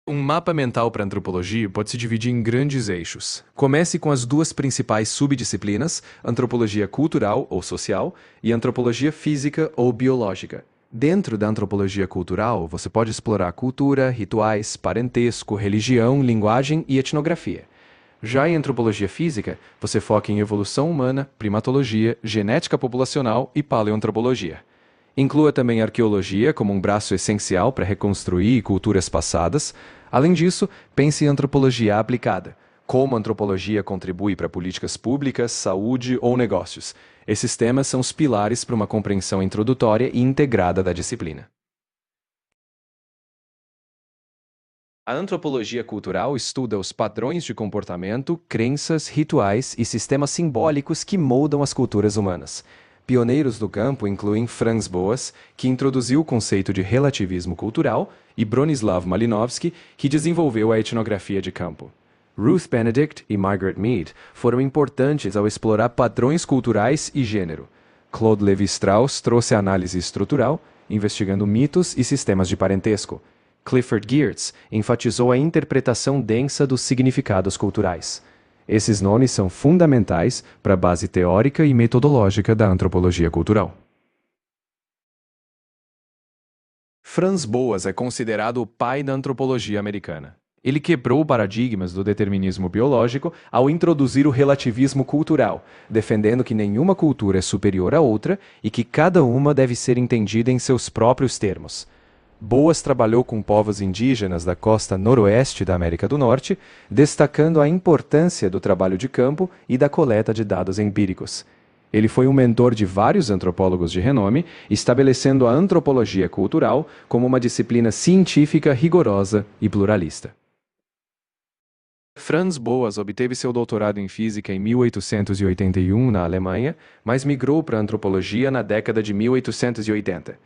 Um mapa mental para antropologia pode se dividir em grandes eixos. Comece com as duas principais subdisciplinas, antropologia cultural ou social e antropologia física ou biológica. Dentro da antropologia cultural, você pode explorar cultura, rituais, parentesco, religião, linguagem e etnografia. Já em antropologia física, você foca em evolução humana, primatologia, genética populacional e paleoantropologia. Inclua também a arqueologia como um braço essencial para reconstruir culturas passadas. Além disso, pense em antropologia aplicada. Como a antropologia contribui para políticas públicas, saúde ou negócios. Esses temas são os pilares para uma compreensão introdutória e integrada da disciplina. A antropologia cultural estuda os padrões de comportamento, crenças, rituais e sistemas simbólicos que moldam as culturas humanas. Pioneiros do campo incluem Franz Boas, que introduziu o conceito de relativismo cultural, e Bronislaw Malinowski, que desenvolveu a etnografia de campo. Ruth Benedict e Margaret Mead foram importantes ao explorar padrões culturais e gênero. Claude Lévi-Strauss trouxe a análise estrutural, investigando mitos e sistemas de parentesco. Clifford Geertz enfatizou a interpretação densa dos significados culturais. Esses nomes são fundamentais para a base teórica e metodológica da antropologia cultural. Franz Boas é considerado o pai da antropologia americana. Ele quebrou paradigmas do determinismo biológico ao introduzir o relativismo cultural, defendendo que nenhuma cultura é superior à outra e que cada uma deve ser entendida em seus próprios termos. Boas trabalhou com povos indígenas da costa noroeste da América do Norte, destacando a importância do trabalho de campo e da coleta de dados empíricos. Ele foi um mentor de vários antropólogos de renome, estabelecendo a antropologia cultural como uma disciplina científica rigorosa e pluralista. Franz Boas obteve seu doutorado em física em 1881 na Alemanha, mas migrou para a antropologia na década de 1880.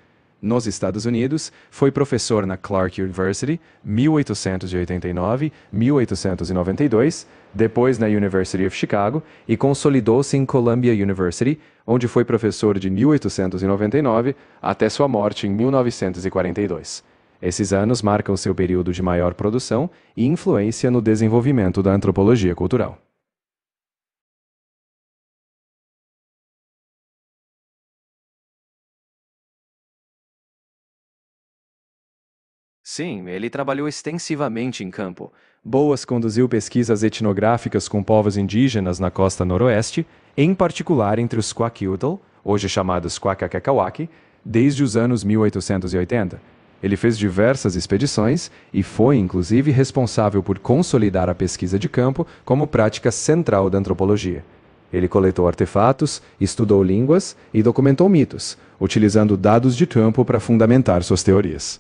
Nos Estados Unidos, foi professor na Clark University, 1889-1892, depois na University of Chicago e consolidou-se em Columbia University, onde foi professor de 1899 até sua morte em 1942. Esses anos marcam seu período de maior produção e influência no desenvolvimento da antropologia cultural. Sim, ele trabalhou extensivamente em campo. Boas conduziu pesquisas etnográficas com povos indígenas na costa noroeste, em particular entre os Kwakiutl, hoje chamados Kwakakekawake, desde os anos 1880. Ele fez diversas expedições e foi, inclusive, responsável por consolidar a pesquisa de campo como prática central da antropologia. Ele coletou artefatos, estudou línguas e documentou mitos, utilizando dados de campo para fundamentar suas teorias.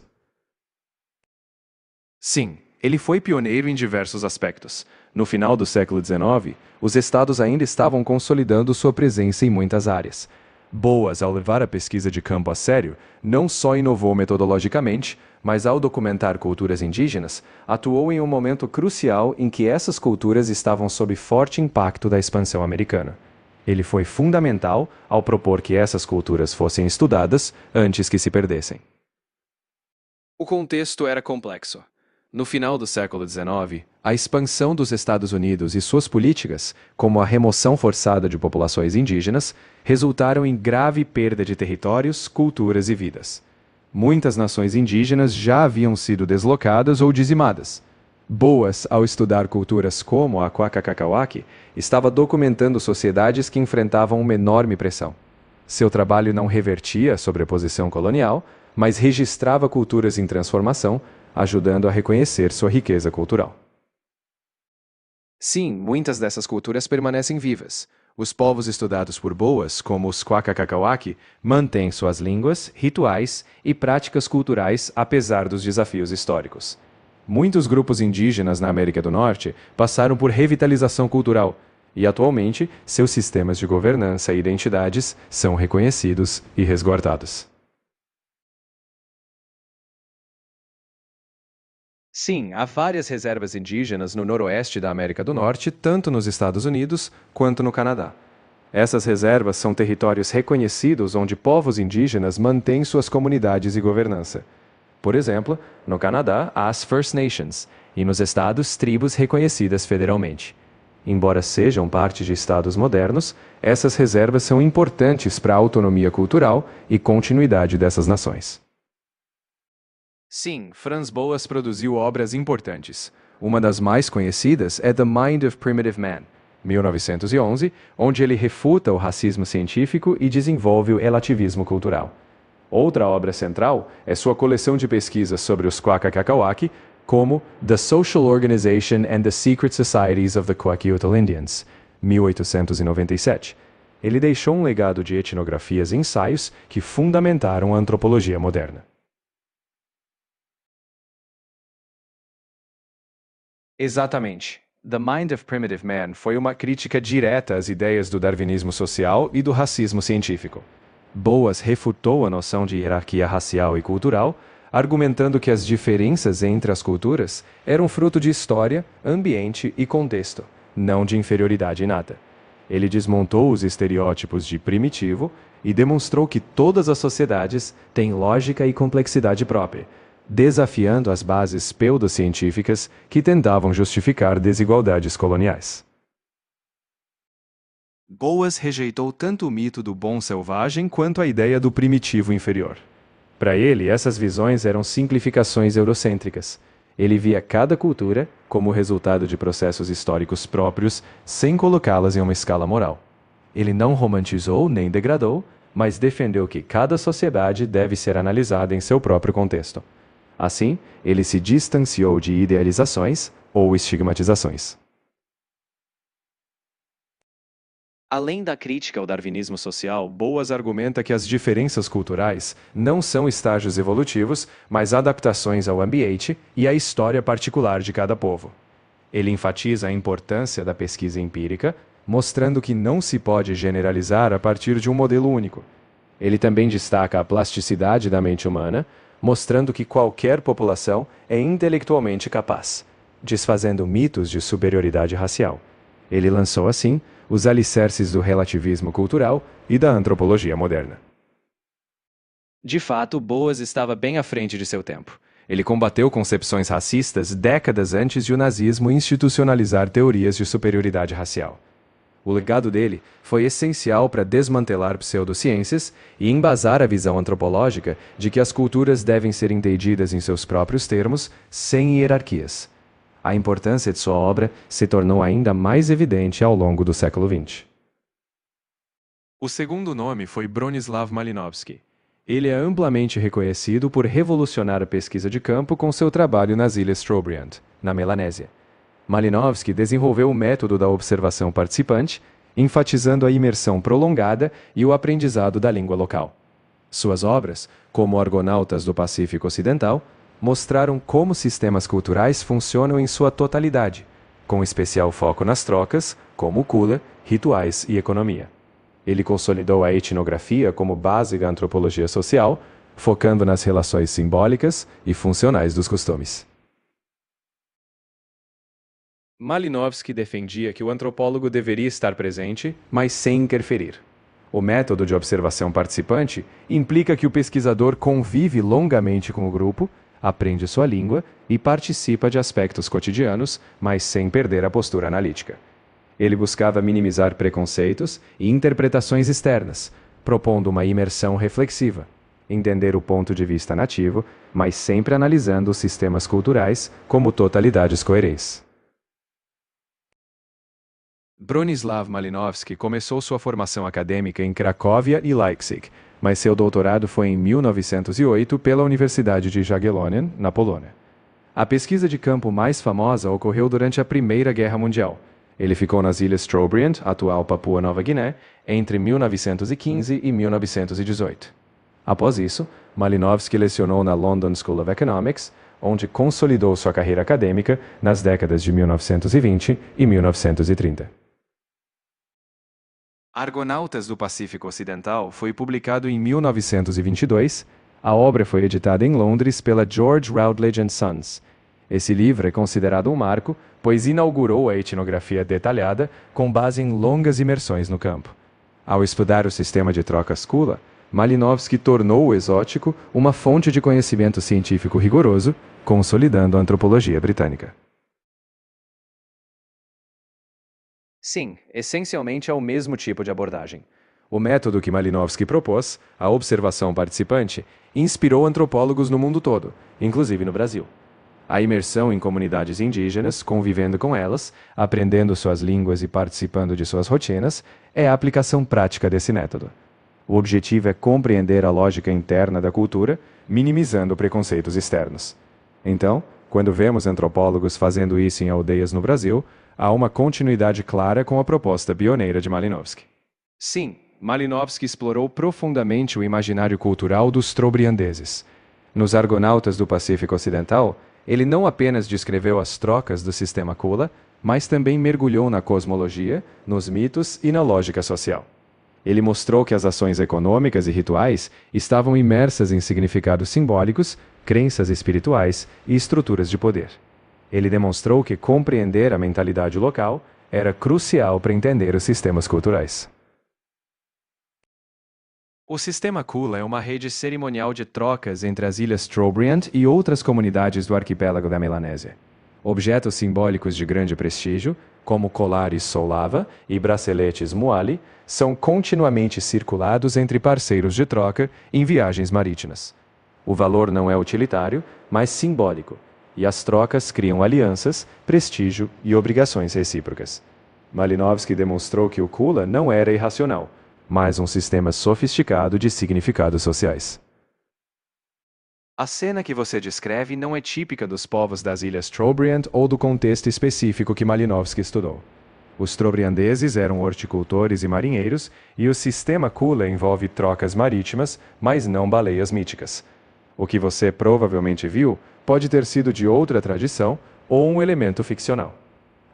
Sim, ele foi pioneiro em diversos aspectos. No final do século XIX, os estados ainda estavam consolidando sua presença em muitas áreas. Boas, ao levar a pesquisa de campo a sério, não só inovou metodologicamente, mas ao documentar culturas indígenas, atuou em um momento crucial em que essas culturas estavam sob forte impacto da expansão americana. Ele foi fundamental ao propor que essas culturas fossem estudadas antes que se perdessem. O contexto era complexo. No final do século XIX, a expansão dos Estados Unidos e suas políticas, como a remoção forçada de populações indígenas, resultaram em grave perda de territórios, culturas e vidas. Muitas nações indígenas já haviam sido deslocadas ou dizimadas. Boas, ao estudar culturas como a Kwakakakawake, estava documentando sociedades que enfrentavam uma enorme pressão. Seu trabalho não revertia a sobreposição colonial, mas registrava culturas em transformação, ajudando a reconhecer sua riqueza cultural. Sim, muitas dessas culturas permanecem vivas. Os povos estudados por Boas, como os Kwakakakawake, mantêm suas línguas, rituais e práticas culturais apesar dos desafios históricos. Muitos grupos indígenas na América do Norte passaram por revitalização cultural e, atualmente, seus sistemas de governança e identidades são reconhecidos e resguardados. Sim, há várias reservas indígenas no noroeste da América do Norte, tanto nos Estados Unidos quanto no Canadá. Essas reservas são territórios reconhecidos onde povos indígenas mantêm suas comunidades e governança. Por exemplo, no Canadá, há as First Nations, e nos estados, tribos reconhecidas federalmente. Embora sejam parte de estados modernos, essas reservas são importantes para a autonomia cultural e continuidade dessas nações. Sim, Franz Boas produziu obras importantes. Uma das mais conhecidas é The Mind of Primitive Man, 1911, onde ele refuta o racismo científico e desenvolve o relativismo cultural. Outra obra central é sua coleção de pesquisas sobre os Kwakwaka'wakw, como The Social Organization and the Secret Societies of the Kwakiutl Indians, 1897. Ele deixou um legado de etnografias e ensaios que fundamentaram a antropologia moderna. Exatamente. The Mind of Primitive Man foi uma crítica direta às ideias do darwinismo social e do racismo científico. Boas refutou a noção de hierarquia racial e cultural, argumentando que as diferenças entre as culturas eram fruto de história, ambiente e contexto, não de inferioridade inata. Ele desmontou os estereótipos de primitivo e demonstrou que todas as sociedades têm lógica e complexidade própria, desafiando as bases pseudocientíficas que tentavam justificar desigualdades coloniais. Boas rejeitou tanto o mito do bom selvagem quanto a ideia do primitivo inferior. Para ele, essas visões eram simplificações eurocêntricas. Ele via cada cultura como resultado de processos históricos próprios, sem colocá-las em uma escala moral. Ele não romantizou nem degradou, mas defendeu que cada sociedade deve ser analisada em seu próprio contexto. Assim, ele se distanciou de idealizações ou estigmatizações. Além da crítica ao darwinismo social, Boas argumenta que as diferenças culturais não são estágios evolutivos, mas adaptações ao ambiente e à história particular de cada povo. Ele enfatiza a importância da pesquisa empírica, mostrando que não se pode generalizar a partir de um modelo único. Ele também destaca a plasticidade da mente humana, mostrando que qualquer população é intelectualmente capaz, desfazendo mitos de superioridade racial. Ele lançou, assim, os alicerces do relativismo cultural e da antropologia moderna. De fato, Boas estava bem à frente de seu tempo. Ele combateu concepções racistas décadas antes de o nazismo institucionalizar teorias de superioridade racial. O legado dele foi essencial para desmantelar pseudociências e embasar a visão antropológica de que as culturas devem ser entendidas em seus próprios termos, sem hierarquias. A importância de sua obra se tornou ainda mais evidente ao longo do século XX. O segundo nome foi Bronislaw Malinowski. Ele é amplamente reconhecido por revolucionar a pesquisa de campo com seu trabalho nas Ilhas Trobriand, na Melanésia. Malinowski desenvolveu o método da observação participante, enfatizando a imersão prolongada e o aprendizado da língua local. Suas obras, como Argonautas do Pacífico Ocidental, mostraram como sistemas culturais funcionam em sua totalidade, com especial foco nas trocas, como kula, rituais e economia. Ele consolidou a etnografia como base da antropologia social, focando nas relações simbólicas e funcionais dos costumes. Malinowski defendia que o antropólogo deveria estar presente, mas sem interferir. O método de observação participante implica que o pesquisador convive longamente com o grupo, aprende sua língua e participa de aspectos cotidianos, mas sem perder a postura analítica. Ele buscava minimizar preconceitos e interpretações externas, propondo uma imersão reflexiva, entender o ponto de vista nativo, mas sempre analisando os sistemas culturais como totalidades coerentes. Bronislaw Malinowski começou sua formação acadêmica em Cracóvia e Leipzig, mas seu doutorado foi em 1908 pela Universidade de Jagiellonian, na Polônia. A pesquisa de campo mais famosa ocorreu durante a Primeira Guerra Mundial. Ele ficou nas Ilhas Trobriand, atual Papua Nova Guiné, entre 1915 e 1918. Após isso, Malinowski lecionou na London School of Economics, onde consolidou sua carreira acadêmica nas décadas de 1920 e 1930. Argonautas do Pacífico Ocidental foi publicado em 1922. A obra foi editada em Londres pela George Routledge Sons. Esse livro é considerado um marco, pois inaugurou a etnografia detalhada com base em longas imersões no campo. Ao estudar o sistema de trocas Kula, Malinowski tornou o exótico uma fonte de conhecimento científico rigoroso, consolidando a antropologia britânica. Sim, essencialmente é o mesmo tipo de abordagem. O método que Malinowski propôs, a observação participante, inspirou antropólogos no mundo todo, inclusive no Brasil. A imersão em comunidades indígenas, convivendo com elas, aprendendo suas línguas e participando de suas rotinas, é a aplicação prática desse método. O objetivo é compreender a lógica interna da cultura, minimizando preconceitos externos. Então, quando vemos antropólogos fazendo isso em aldeias no Brasil, há uma continuidade clara com a proposta pioneira de Malinowski. Sim, Malinowski explorou profundamente o imaginário cultural dos trobriandeses. Nos Argonautas do Pacífico Ocidental, ele não apenas descreveu as trocas do sistema Kula, mas também mergulhou na cosmologia, nos mitos e na lógica social. Ele mostrou que as ações econômicas e rituais estavam imersas em significados simbólicos, crenças espirituais e estruturas de poder. Ele demonstrou que compreender a mentalidade local era crucial para entender os sistemas culturais. O sistema Kula é uma rede cerimonial de trocas entre as ilhas Trobriand e outras comunidades do arquipélago da Melanésia. Objetos simbólicos de grande prestígio, como colares Solava e braceletes Muali, são continuamente circulados entre parceiros de troca em viagens marítimas. O valor não é utilitário, mas simbólico, e as trocas criam alianças, prestígio e obrigações recíprocas. Malinowski demonstrou que o Kula não era irracional, mas um sistema sofisticado de significados sociais. A cena que você descreve não é típica dos povos das ilhas Trobriand ou do contexto específico que Malinowski estudou. Os trobriandeses eram horticultores e marinheiros, e o sistema Kula envolve trocas marítimas, mas não baleias míticas. O que você provavelmente viu pode ter sido de outra tradição ou um elemento ficcional.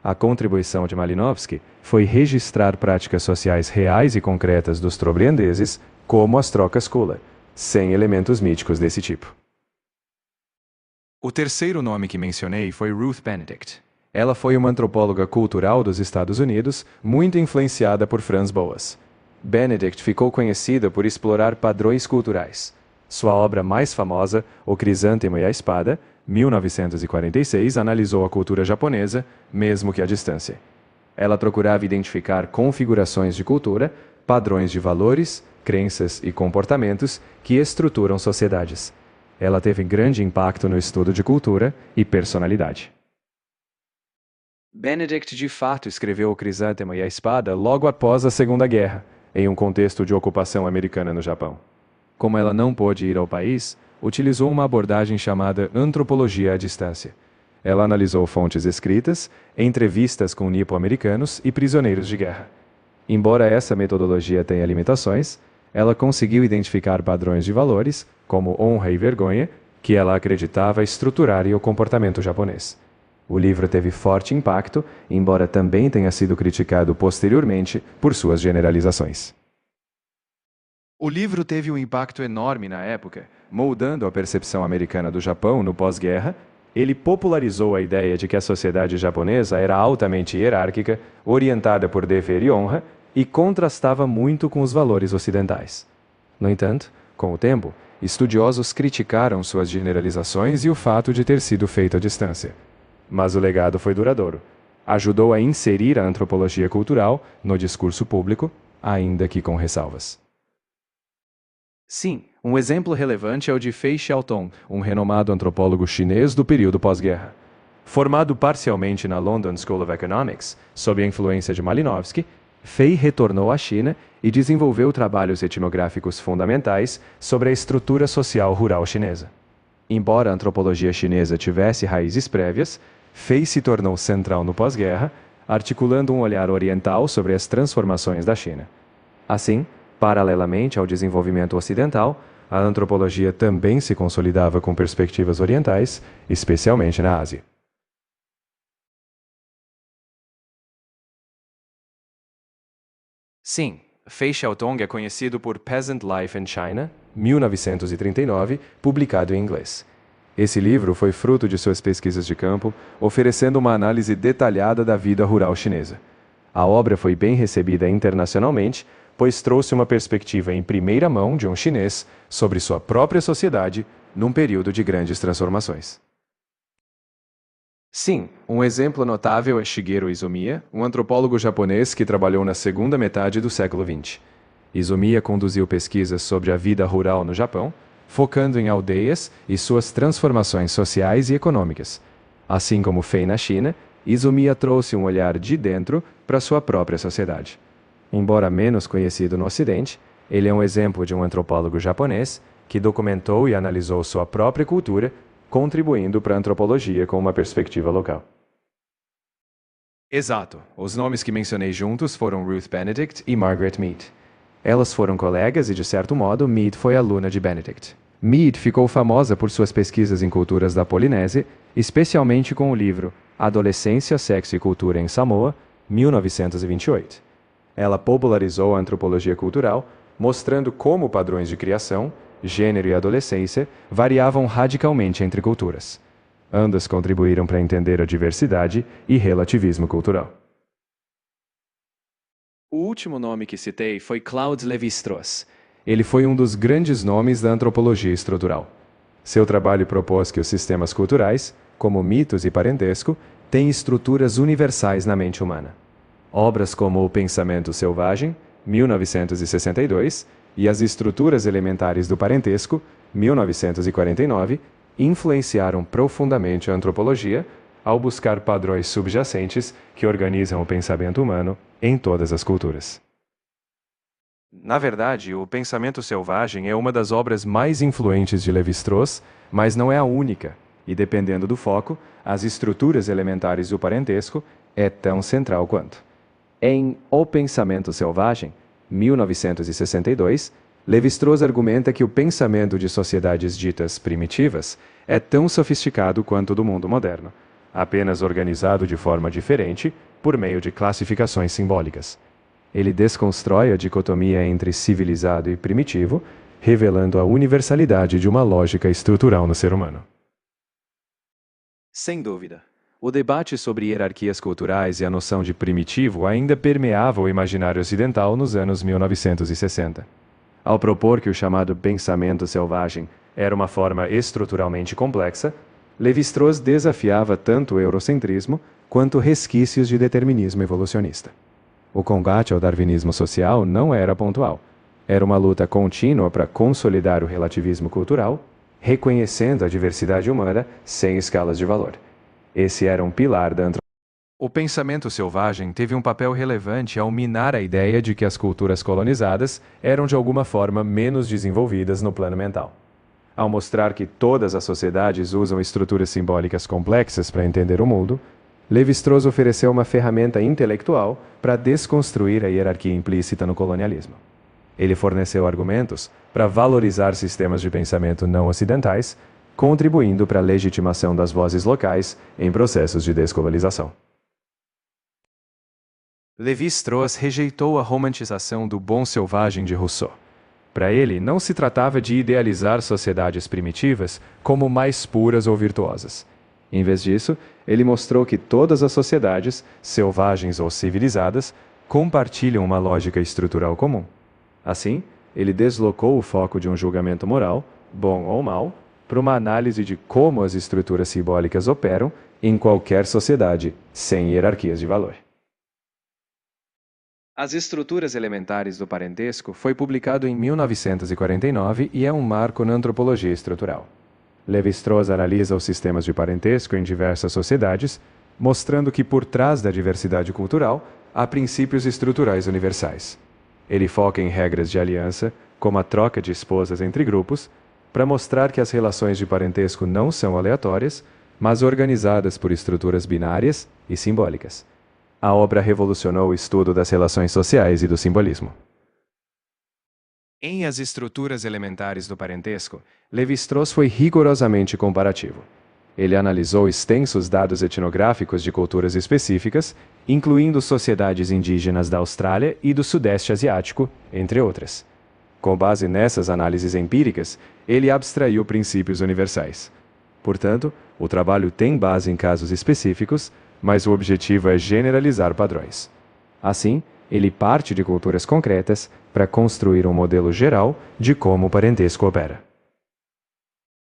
A contribuição de Malinowski foi registrar práticas sociais reais e concretas dos trobriandeses, como as trocas Kula, sem elementos míticos desse tipo. O terceiro nome que mencionei foi Ruth Benedict. Ela foi uma antropóloga cultural dos Estados Unidos, muito influenciada por Franz Boas. Benedict ficou conhecida por explorar padrões culturais. Sua obra mais famosa, O Crisântemo e a Espada, 1946, analisou a cultura japonesa, mesmo que à distância. Ela procurava identificar configurações de cultura, padrões de valores, crenças e comportamentos que estruturam sociedades. Ela teve grande impacto no estudo de cultura e personalidade. Benedict de fato escreveu O Crisântemo e a Espada logo após a Segunda Guerra, em um contexto de ocupação americana no Japão. Como ela não pôde ir ao país, utilizou uma abordagem chamada antropologia à distância. Ela analisou fontes escritas, entrevistas com nipo-americanos e prisioneiros de guerra. Embora essa metodologia tenha limitações, ela conseguiu identificar padrões de valores, como honra e vergonha, que ela acreditava estruturarem o comportamento japonês. O livro teve forte impacto, embora também tenha sido criticado posteriormente por suas generalizações. O livro teve um impacto enorme na época, moldando a percepção americana do Japão no pós-guerra. Ele popularizou a ideia de que a sociedade japonesa era altamente hierárquica, orientada por dever e honra, e contrastava muito com os valores ocidentais. No entanto, com o tempo, estudiosos criticaram suas generalizações e o fato de ter sido feito à distância. Mas o legado foi duradouro. Ajudou a inserir a antropologia cultural no discurso público, ainda que com ressalvas. Sim, um exemplo relevante é o de Fei Xiaotong, um renomado antropólogo chinês do período pós-guerra. Formado parcialmente na London School of Economics, sob a influência de Malinowski, Fei retornou à China e desenvolveu trabalhos etnográficos fundamentais sobre a estrutura social rural chinesa. Embora a antropologia chinesa tivesse raízes prévias, Fei se tornou central no pós-guerra, articulando um olhar oriental sobre as transformações da China. Assim, paralelamente ao desenvolvimento ocidental, a antropologia também se consolidava com perspectivas orientais, especialmente na Ásia. Sim, Fei Xiaotong é conhecido por Peasant Life in China, 1939, publicado em inglês. Esse livro foi fruto de suas pesquisas de campo, oferecendo uma análise detalhada da vida rural chinesa. A obra foi bem recebida internacionalmente, pois trouxe uma perspectiva em primeira mão de um chinês sobre sua própria sociedade num período de grandes transformações. Sim, um exemplo notável é Shigeru Izumiya, um antropólogo japonês que trabalhou na segunda metade do século XX. Izumiya conduziu pesquisas sobre a vida rural no Japão, focando em aldeias e suas transformações sociais e econômicas. Assim como Fei na China, Izumiya trouxe um olhar de dentro para sua própria sociedade. Embora menos conhecido no Ocidente, ele é um exemplo de um antropólogo japonês que documentou e analisou sua própria cultura, contribuindo para a antropologia com uma perspectiva local. Exato. Os nomes que mencionei juntos foram Ruth Benedict e Margaret Mead. Elas foram colegas e, de certo modo, Mead foi aluna de Benedict. Mead ficou famosa por suas pesquisas em culturas da Polinésia, especialmente com o livro Adolescência, Sexo e Cultura em Samoa, 1928. Ela popularizou a antropologia cultural, mostrando como padrões de criação, gênero e adolescência variavam radicalmente entre culturas. Ambas contribuíram para entender a diversidade e relativismo cultural. O último nome que citei foi Claude Lévi-Strauss. Ele foi um dos grandes nomes da antropologia estrutural. Seu trabalho propôs que os sistemas culturais, como mitos e parentesco, têm estruturas universais na mente humana. Obras como O Pensamento Selvagem, 1962, e As Estruturas Elementares do Parentesco, 1949, influenciaram profundamente a antropologia ao buscar padrões subjacentes que organizam o pensamento humano em todas as culturas. Na verdade, O Pensamento Selvagem é uma das obras mais influentes de Lévi-Strauss, mas não é a única, e dependendo do foco, As Estruturas Elementares do Parentesco é tão central quanto. Em O Pensamento Selvagem, 1962, Lévi-Strauss argumenta que o pensamento de sociedades ditas primitivas é tão sofisticado quanto o do mundo moderno, apenas organizado de forma diferente por meio de classificações simbólicas. Ele desconstrói a dicotomia entre civilizado e primitivo, revelando a universalidade de uma lógica estrutural no ser humano. Sem dúvida. O debate sobre hierarquias culturais e a noção de primitivo ainda permeava o imaginário ocidental nos anos 1960. Ao propor que o chamado pensamento selvagem era uma forma estruturalmente complexa, Lévi-Strauss desafiava tanto o eurocentrismo quanto resquícios de determinismo evolucionista. O combate ao darwinismo social não era pontual. Era uma luta contínua para consolidar o relativismo cultural, reconhecendo a diversidade humana sem escalas de valor. Esse era um pilar da antropologia. O pensamento selvagem teve um papel relevante ao minar a ideia de que as culturas colonizadas eram de alguma forma menos desenvolvidas no plano mental. Ao mostrar que todas as sociedades usam estruturas simbólicas complexas para entender o mundo, Lévi-Strauss ofereceu uma ferramenta intelectual para desconstruir a hierarquia implícita no colonialismo. Ele forneceu argumentos para valorizar sistemas de pensamento não ocidentais, contribuindo para a legitimação das vozes locais em processos de descolonização. Lévi-Strauss rejeitou a romantização do bom selvagem de Rousseau. Para ele, não se tratava de idealizar sociedades primitivas como mais puras ou virtuosas. Em vez disso, ele mostrou que todas as sociedades, selvagens ou civilizadas, compartilham uma lógica estrutural comum. Assim, ele deslocou o foco de um julgamento moral, bom ou mau, para uma análise de como as estruturas simbólicas operam em qualquer sociedade, sem hierarquias de valor. As Estruturas Elementares do Parentesco foi publicado em 1949 e é um marco na antropologia estrutural. Lévi-Strauss analisa os sistemas de parentesco em diversas sociedades, mostrando que por trás da diversidade cultural há princípios estruturais universais. Ele foca em regras de aliança, como a troca de esposas entre grupos, para mostrar que as relações de parentesco não são aleatórias, mas organizadas por estruturas binárias e simbólicas. A obra revolucionou o estudo das relações sociais e do simbolismo. Em As Estruturas Elementares do Parentesco, Lévi-Strauss foi rigorosamente comparativo. Ele analisou extensos dados etnográficos de culturas específicas, incluindo sociedades indígenas da Austrália e do Sudeste Asiático, entre outras. Com base nessas análises empíricas, ele abstraiu princípios universais. Portanto, o trabalho tem base em casos específicos, mas o objetivo é generalizar padrões. Assim, Ele parte de culturas concretas para construir um modelo geral de como o parentesco opera.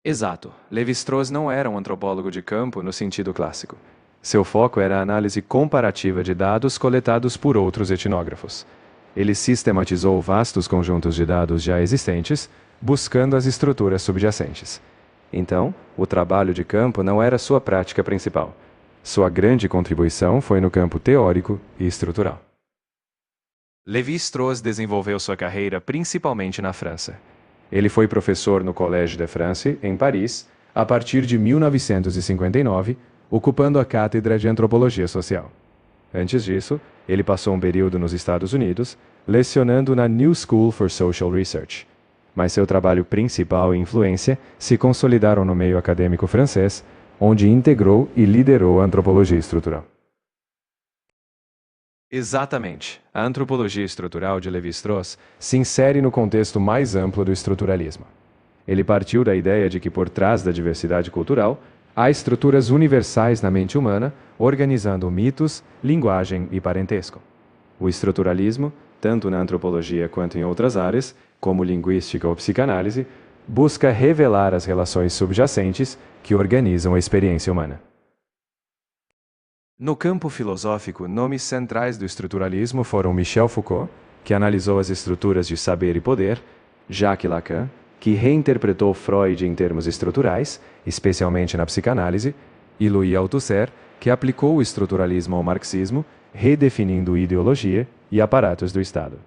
Exato. Lévi-Strauss não era um antropólogo de campo no sentido clássico. Seu foco era a análise comparativa de dados coletados por outros etnógrafos. Ele sistematizou vastos conjuntos de dados já existentes, buscando as estruturas subjacentes. Então, o trabalho de campo não era sua prática principal. Sua grande contribuição foi no campo teórico e estrutural. Lévi-Strauss desenvolveu sua carreira principalmente na França. Ele foi professor no Collège de France, em Paris, a partir de 1959, ocupando a cátedra de Antropologia Social. Antes disso, ele passou um período nos Estados Unidos, lecionando na New School for Social Research. Mas seu trabalho principal e influência se consolidaram no meio acadêmico francês, onde integrou e liderou a antropologia estrutural. Exatamente. A antropologia estrutural de Lévi-Strauss se insere no contexto mais amplo do estruturalismo. Ele partiu da ideia de que por trás da diversidade cultural, há estruturas universais na mente humana, organizando mitos, linguagem e parentesco. O estruturalismo, tanto na antropologia quanto em outras áreas, como linguística ou psicanálise, busca revelar as relações subjacentes que organizam a experiência humana. No campo filosófico, nomes centrais do estruturalismo foram Michel Foucault, que analisou as estruturas de saber e poder, Jacques Lacan, que reinterpretou Freud em termos estruturais, especialmente na psicanálise, e Louis Althusser, que aplicou o estruturalismo ao marxismo, redefinindo ideologia e aparatos do Estado.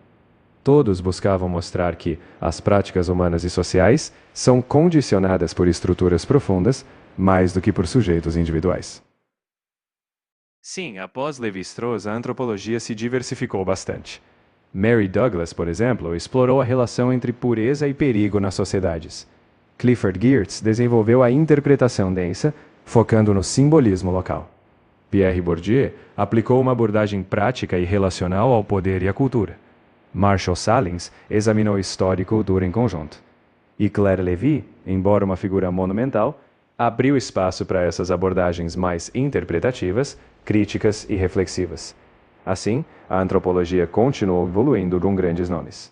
Todos buscavam mostrar que as práticas humanas e sociais são condicionadas por estruturas profundas, mais do que por sujeitos individuais. Sim, após Lévi-Strauss, a antropologia se diversificou bastante. Mary Douglas, por exemplo, explorou a relação entre pureza e perigo nas sociedades. Clifford Geertz desenvolveu a interpretação densa, focando no simbolismo local. Pierre Bourdieu aplicou uma abordagem prática e relacional ao poder e à cultura. Marshall Salins examinou o histórico e cultura em conjunto. E Claire Lévy, embora uma figura monumental, abriu espaço para essas abordagens mais interpretativas, críticas e reflexivas. Assim, a antropologia continuou evoluindo com grandes nomes.